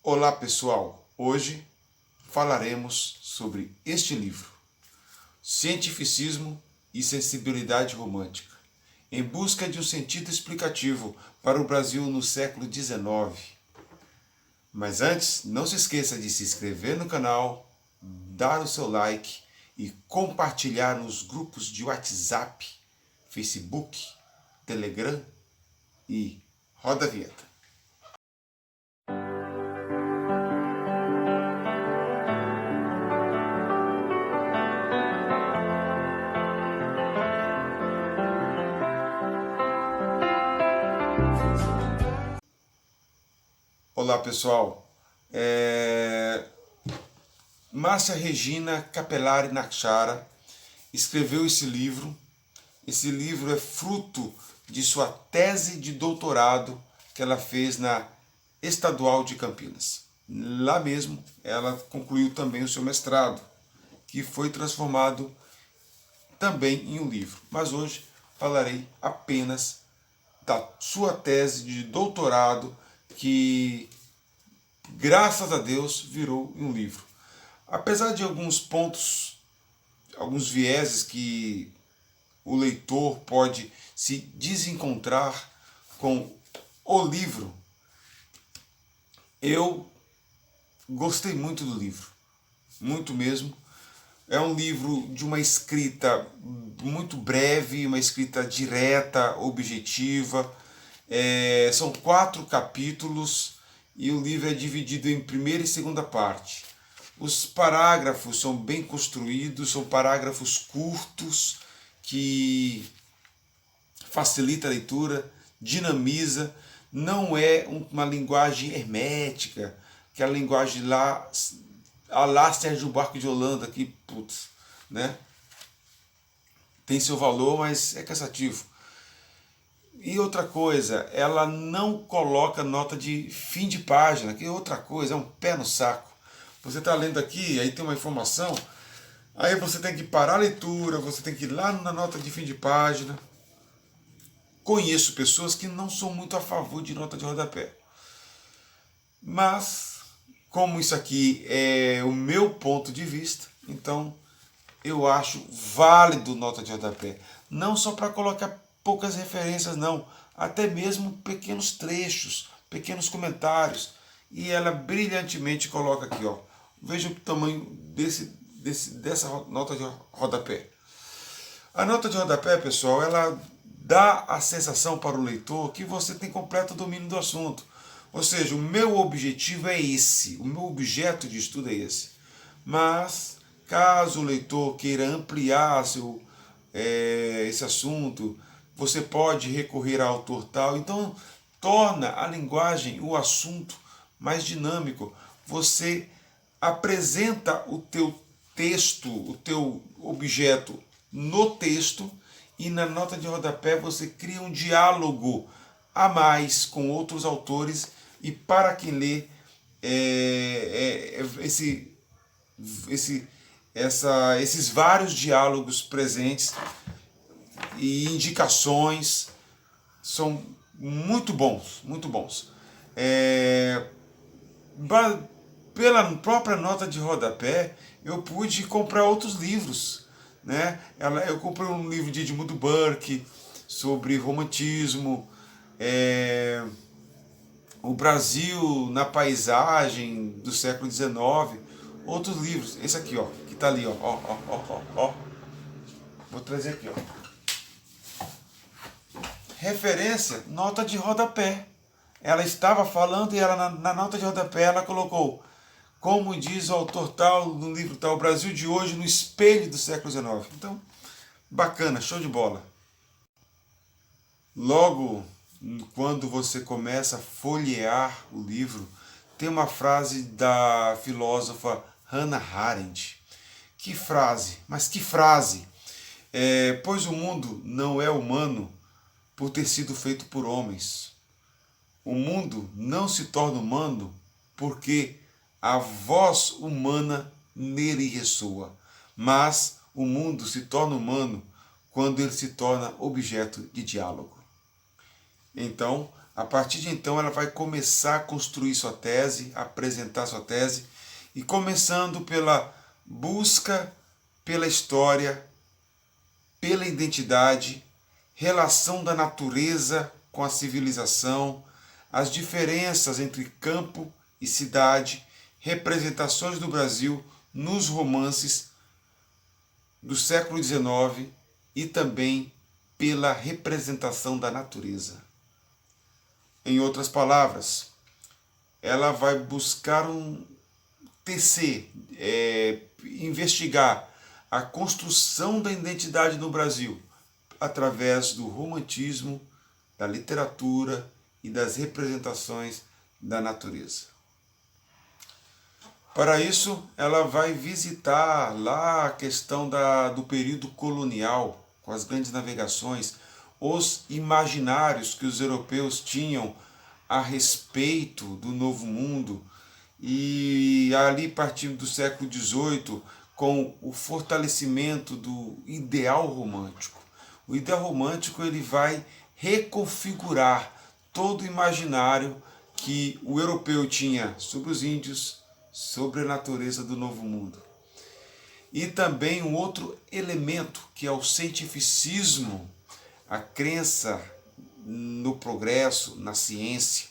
Olá pessoal, hoje falaremos sobre este livro, Cientificismo e Sensibilidade Romântica, em busca de um sentido explicativo para o Brasil no século XIX. Mas antes, não se esqueça de se inscrever no canal, dar o seu like e compartilhar nos grupos de WhatsApp, Facebook, Telegram e roda a vinheta. Olá pessoal, Márcia Regina Capelari Nakshara escreveu esse livro. Esse livro é fruto de sua tese de doutorado que ela fez na Estadual de Campinas. Lá mesmo ela concluiu também o seu mestrado, que foi transformado também em um livro. Mas hoje falarei apenas da sua tese de doutorado, que, graças a Deus, virou um livro. Apesar de alguns pontos, alguns vieses que o leitor pode se desencontrar com o livro, eu gostei muito do livro, muito mesmo. É um livro de uma escrita muito breve, uma escrita direta, objetiva. São 4 capítulos e o livro é dividido em primeira e segunda parte. Os parágrafos são bem construídos, são parágrafos curtos que facilita a leitura, dinamiza. Não é uma linguagem hermética, que é a linguagem lá Sérgio Buarque de Holanda, que, putz, né? Tem seu valor, mas é cansativo. E outra coisa, ela não coloca nota de fim de página, que é outra coisa, é um pé no saco. Você está lendo aqui, aí tem uma informação, aí você tem que parar a leitura, você tem que ir lá na nota de fim de página. Conheço pessoas que não são muito a favor de nota de rodapé. Mas, como isso aqui é o meu ponto de vista, então eu acho válido nota de rodapé. Não só para colocar poucas referências, não. Até mesmo pequenos trechos, pequenos comentários. E ela brilhantemente coloca aqui, ó. Veja o tamanho dessa nota de rodapé. A nota de rodapé, pessoal, ela dá a sensação para o leitor que você tem completo domínio do assunto. Ou seja, o meu objetivo é esse, o meu objeto de estudo é esse. Mas, caso o leitor queira ampliar esse assunto, você pode recorrer ao autor tal. Então, torna a linguagem, o assunto, mais dinâmico. Você apresenta o teu texto, o teu objeto no texto, e na nota de rodapé você cria um diálogo a mais com outros autores, e para quem lê esses vários diálogos presentes e indicações são muito bons, muito bons. Pela própria nota de rodapé, eu pude comprar outros livros, né? Eu comprei um livro de Edmund Burke sobre romantismo, o Brasil na paisagem do século XIX, outros livros. Esse aqui, ó, que tá ali, ó. Vou trazer aqui, ó. Referência, nota de rodapé. Ela estava falando e ela na nota de rodapé ela colocou: como diz o autor tal, no livro tal, o Brasil de hoje no espelho do século XIX. Então, bacana, show de bola. Logo, quando você começa a folhear o livro, tem uma frase da filósofa Hannah Arendt. Que frase, mas que frase! Pois o mundo não é humano por ter sido feito por homens. O mundo não se torna humano porque a voz humana nele ressoa, mas o mundo se torna humano quando ele se torna objeto de diálogo. Então, A partir de então, ela vai começar a construir sua tese, apresentar sua tese, e começando pela busca pela história, pela identidade, relação da natureza com a civilização, as diferenças entre campo e cidade, representações do Brasil nos romances do século XIX e também pela representação da natureza. Em outras palavras, ela vai buscar tecer, investigar a construção da identidade no Brasil através do romantismo, da literatura e das representações da natureza. Para isso, ela vai visitar lá a questão do período colonial, com as grandes navegações, os imaginários que os europeus tinham a respeito do Novo Mundo, e ali partindo do século XVIII, com o fortalecimento do ideal romântico. O ideal romântico ele vai reconfigurar todo o imaginário que o europeu tinha sobre os índios, sobre a natureza do Novo Mundo. E também um outro elemento que é o cientificismo, a crença no progresso, na ciência.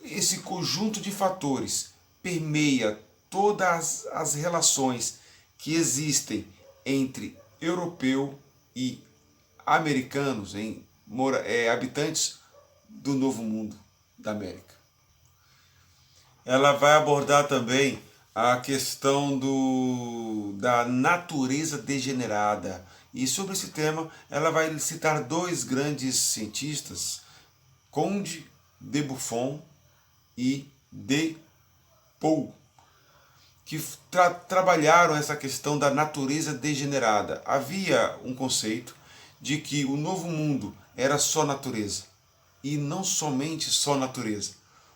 Esse conjunto de fatores permeia todas as relações que existem entre europeu e americanos, habitantes do Novo Mundo da América. Ela vai abordar também a questão da natureza degenerada. E sobre esse tema, ela vai citar dois grandes cientistas, Conde de Buffon e de Paul, que trabalharam essa questão da natureza degenerada. Havia um conceito de que o Novo Mundo era só natureza, e não somente só natureza.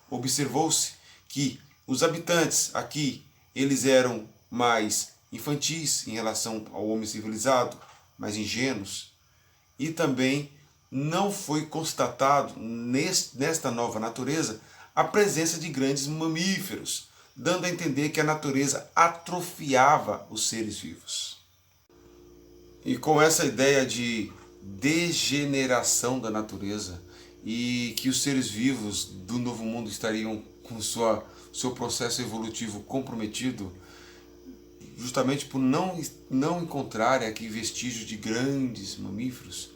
Observou-se que os habitantes aqui, eles eram mais infantis em relação ao homem civilizado, mais ingênuos, e também não foi constatado nesta nova natureza a presença de grandes mamíferos, dando a entender que a natureza atrofiava os seres vivos. E com essa ideia de degeneração da natureza e que os seres vivos do Novo Mundo estariam com seu processo evolutivo comprometido, justamente por não encontrarem aqui vestígios de grandes mamíferos,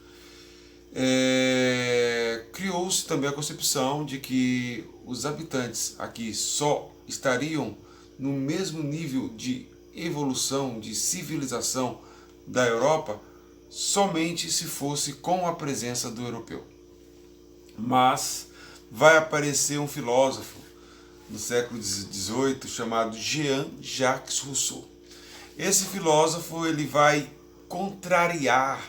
criou-se também a concepção de que os habitantes aqui só estariam no mesmo nível de evolução, de civilização da Europa, somente se fosse com a presença do europeu. Mas vai aparecer um filósofo no século XVIII chamado Jean-Jacques Rousseau. Esse filósofo ele vai contrariar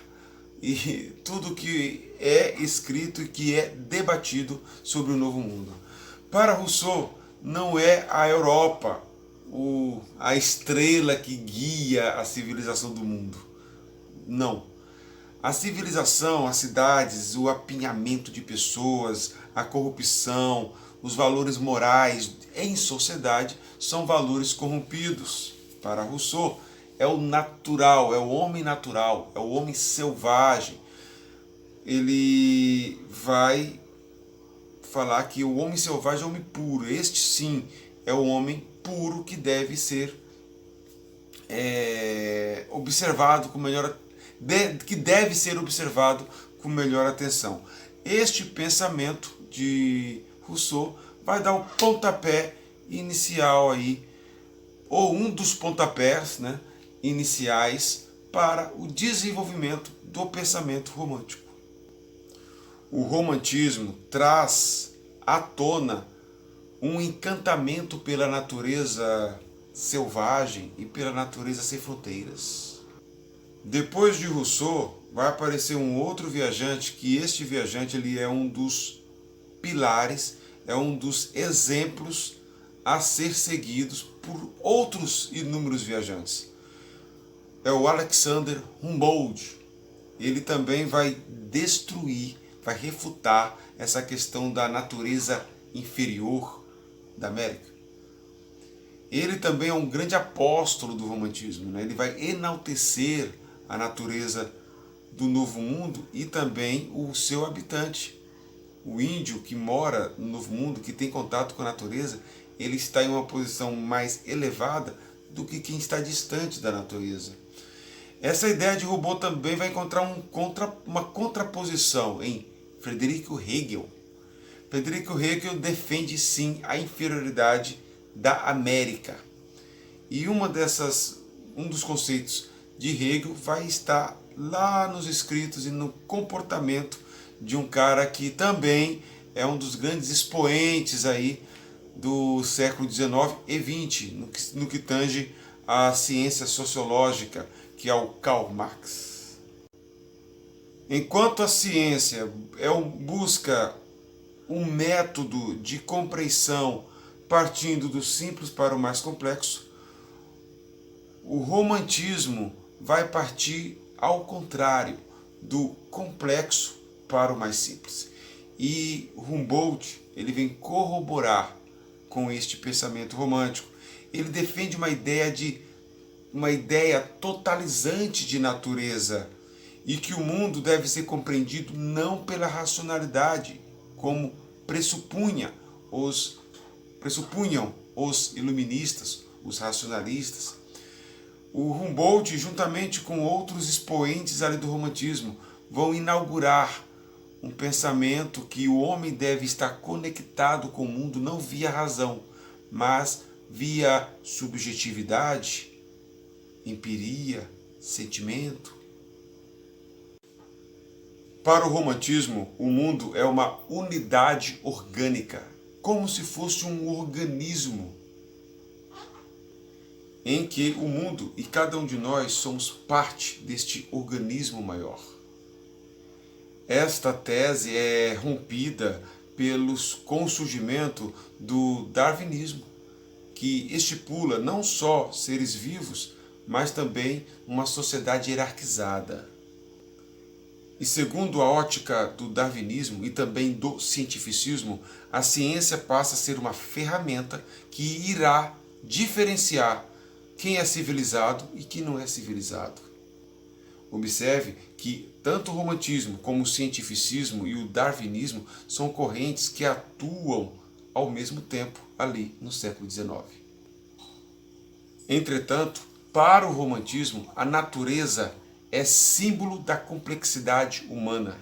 tudo que é escrito e que é debatido sobre o Novo Mundo. Para Rousseau, não é a Europa a estrela que guia a civilização do mundo. Não. A civilização, as cidades, o apinhamento de pessoas, a corrupção, os valores morais em sociedade são valores corrompidos. Para Rousseau, é o natural, é o homem selvagem. Ele vai falar que o homem selvagem é o homem puro. Este sim é o homem puro que deve ser observado com melhor atenção. Este pensamento de Rousseau vai dar o pontapé inicial aí, ou um dos pontapés, né, iniciais para o desenvolvimento do pensamento romântico. O romantismo traz à tona um encantamento pela natureza selvagem e pela natureza sem fronteiras. Depois de Rousseau, vai aparecer um outro viajante, que este viajante ele é um dos pilares, é um dos exemplos a ser seguidos por outros inúmeros viajantes. É o Alexander Humboldt. Ele também vai vai refutar essa questão da natureza inferior da América. Ele também é um grande apóstolo do romantismo, né? Ele vai enaltecer a natureza do Novo Mundo e também o seu habitante. O índio que mora no Novo Mundo, que tem contato com a natureza, ele está em uma posição mais elevada do que quem está distante da natureza. Essa ideia de robô também vai encontrar uma contraposição em Friedrich Hegel. Friedrich Hegel defende sim a inferioridade da América. E um dos conceitos de Hegel vai estar lá nos escritos e no comportamento de um cara que também é um dos grandes expoentes aí do século XIX e XX, no que tange a ciência sociológica, que é o Karl Marx. Enquanto a ciência busca um método de compreensão partindo do simples para o mais complexo, o romantismo vai partir ao contrário, do complexo para o mais simples. E Humboldt, ele vem corroborar com este pensamento romântico. Ele defende uma ideia totalizante de natureza e que o mundo deve ser compreendido não pela racionalidade, como pressupunham os iluministas, os racionalistas. O Humboldt, juntamente com outros expoentes ali do romantismo, vão inaugurar um pensamento que o homem deve estar conectado com o mundo não via razão, mas via subjetividade, empiria, sentimento. Para o romantismo, o mundo é uma unidade orgânica, como se fosse um organismo em que o mundo e cada um de nós somos parte deste organismo maior. Esta tese é rompida com o surgimento do darwinismo, que estipula não só seres vivos, mas também uma sociedade hierarquizada. E segundo a ótica do darwinismo e também do cientificismo, a ciência passa a ser uma ferramenta que irá diferenciar quem é civilizado e quem não é civilizado. Observe que tanto o romantismo como o cientificismo e o darwinismo são correntes que atuam ao mesmo tempo ali no século XIX. Entretanto, para o romantismo, a natureza é símbolo da complexidade humana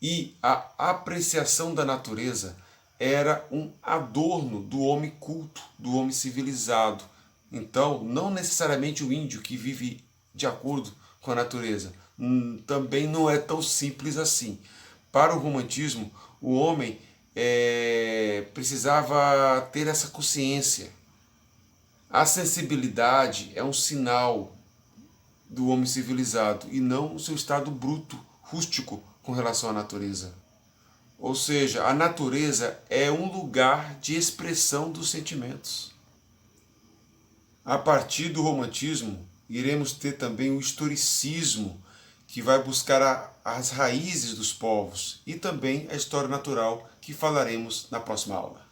e a apreciação da natureza era um adorno do homem culto, do homem civilizado. Então, não necessariamente o índio que vive de acordo com a natureza. Também não é tão simples assim. Para o romantismo, o homem precisava ter essa consciência. A sensibilidade é um sinal do homem civilizado e não o seu estado bruto, rústico com relação à natureza. Ou seja, a natureza é um lugar de expressão dos sentimentos. A partir do romantismo, iremos ter também o historicismo, que vai buscar as raízes dos povos, e também a história natural, que falaremos na próxima aula.